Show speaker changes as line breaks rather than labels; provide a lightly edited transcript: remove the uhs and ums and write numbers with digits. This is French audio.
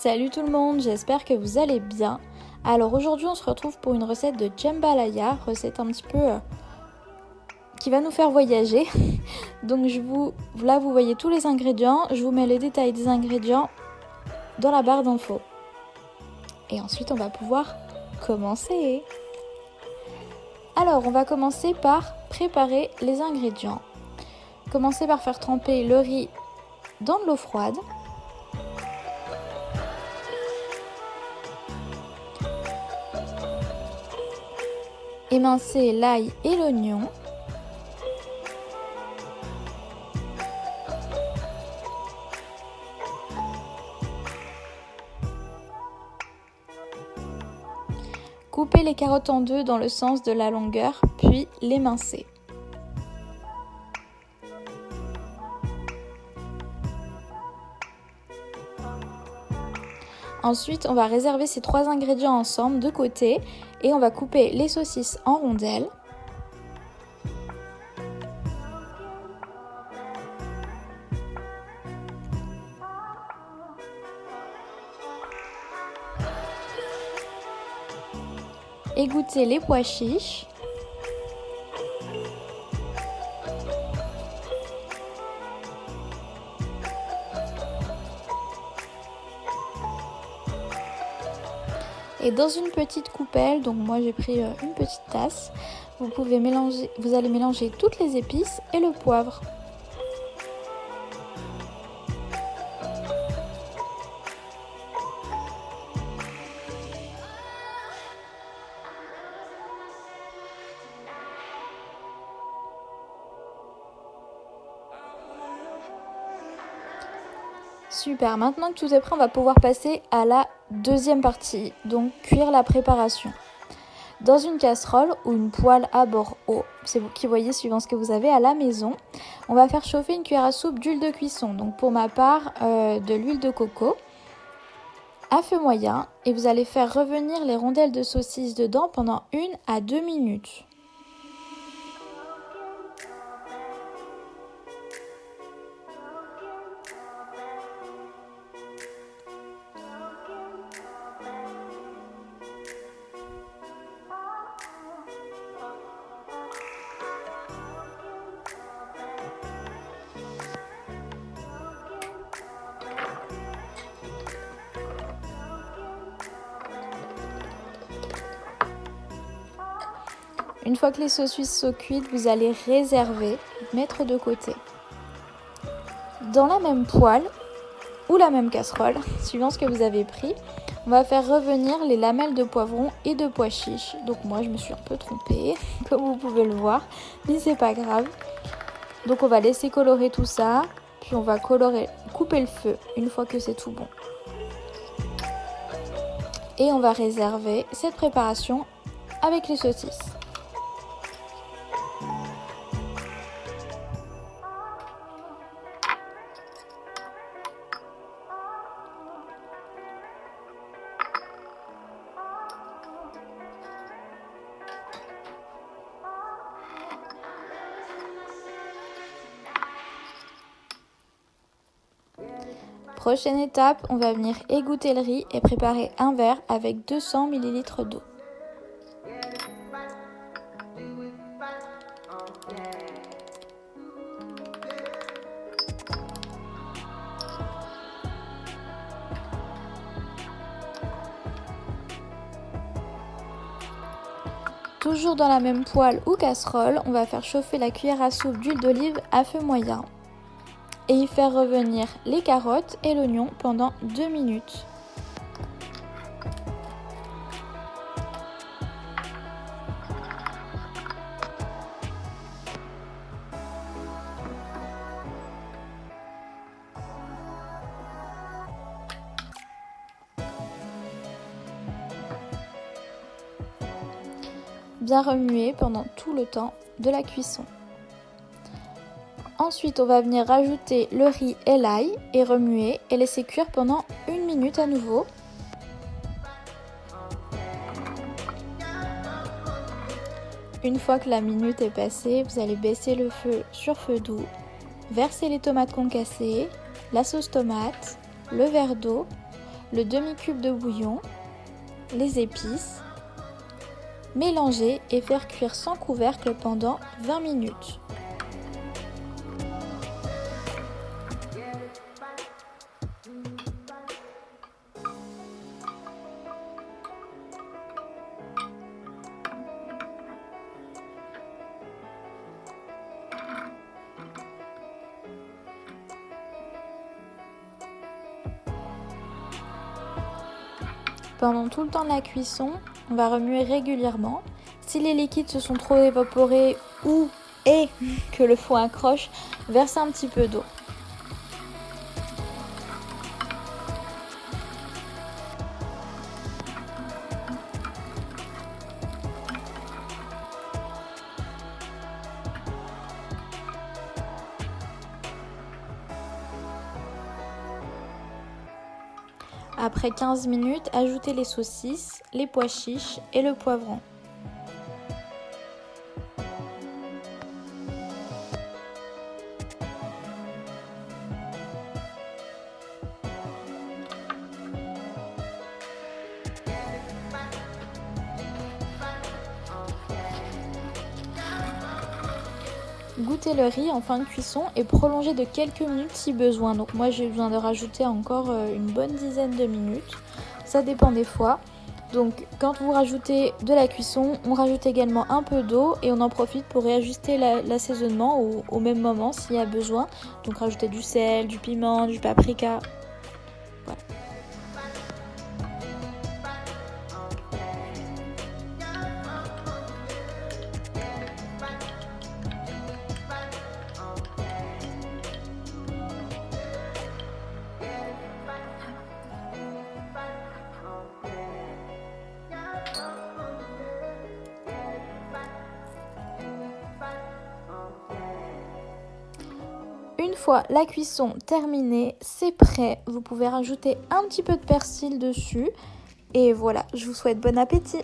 Salut tout le monde, j'espère que vous allez bien. Alors aujourd'hui on se retrouve pour une recette de jambalaya, recette un petit peu qui va nous faire voyager. Donc là vous voyez tous les ingrédients, je vous mets les détails des ingrédients dans la barre d'infos. Et ensuite on va pouvoir commencer. Alors on va commencer par préparer les ingrédients. Commencez par faire tremper le riz dans de l'eau froide. Émincer l'ail et l'oignon. Couper les carottes en deux dans le sens de la longueur, puis l'émincer. Ensuite, on va réserver ces trois ingrédients ensemble de côté et on va couper les saucisses en rondelles. Égoutter les pois chiches. Et dans une petite coupelle, donc moi j'ai pris une petite tasse, vous allez mélanger toutes les épices et le poivre. Super, maintenant que tout est prêt, on va pouvoir passer à la deuxième partie, donc cuire la préparation. Dans une casserole ou une poêle à bord haut, c'est vous qui voyez suivant ce que vous avez à la maison, on va faire chauffer une cuillère à soupe d'huile de cuisson, donc pour ma part de l'huile de coco, à feu moyen, et vous allez faire revenir les rondelles de saucisse dedans pendant 1 à 2 minutes. Une fois que les saucisses sont cuites, vous allez réserver, mettre de côté. Dans la même poêle ou la même casserole, suivant ce que vous avez pris, on va faire revenir les lamelles de poivron et de pois chiches. Donc moi je me suis un peu trompée, comme vous pouvez le voir, mais c'est pas grave. Donc on va laisser colorer tout ça, puis on va couper le feu une fois que c'est tout bon. Et on va réserver cette préparation avec les saucisses. Prochaine étape, on va venir égoutter le riz et préparer un verre avec 200 ml d'eau. Toujours dans la même poêle ou casserole, on va faire chauffer la cuillère à soupe d'huile d'olive à feu moyen et y faire revenir les carottes et l'oignon pendant 2 minutes. Bien remuer pendant tout le temps de la cuisson. Ensuite, on va venir rajouter le riz et l'ail et remuer et laisser cuire pendant 1 minute à nouveau. Une fois que la minute est passée, vous allez baisser le feu sur feu doux, verser les tomates concassées, la sauce tomate, le verre d'eau, le demi-cube de bouillon, les épices, mélanger et faire cuire sans couvercle pendant 20 minutes. Pendant tout le temps de la cuisson, on va remuer régulièrement. Si les liquides se sont trop évaporés ou que le fond accroche, versez un petit peu d'eau. Après 15 minutes, ajoutez les saucisses, les pois chiches et le poivron. Goûtez le riz en fin de cuisson et prolongez de quelques minutes si besoin. Donc moi j'ai besoin de rajouter encore une bonne dizaine de minutes. Ça dépend des fois. Donc quand vous rajoutez de la cuisson, on rajoute également un peu d'eau et on en profite pour réajuster l'assaisonnement au même moment s'il y a besoin. Donc rajouter du sel, du piment, du paprika. Voilà. Une fois la cuisson terminée, c'est prêt. Vous pouvez rajouter un petit peu de persil dessus. Et voilà, je vous souhaite bon appétit!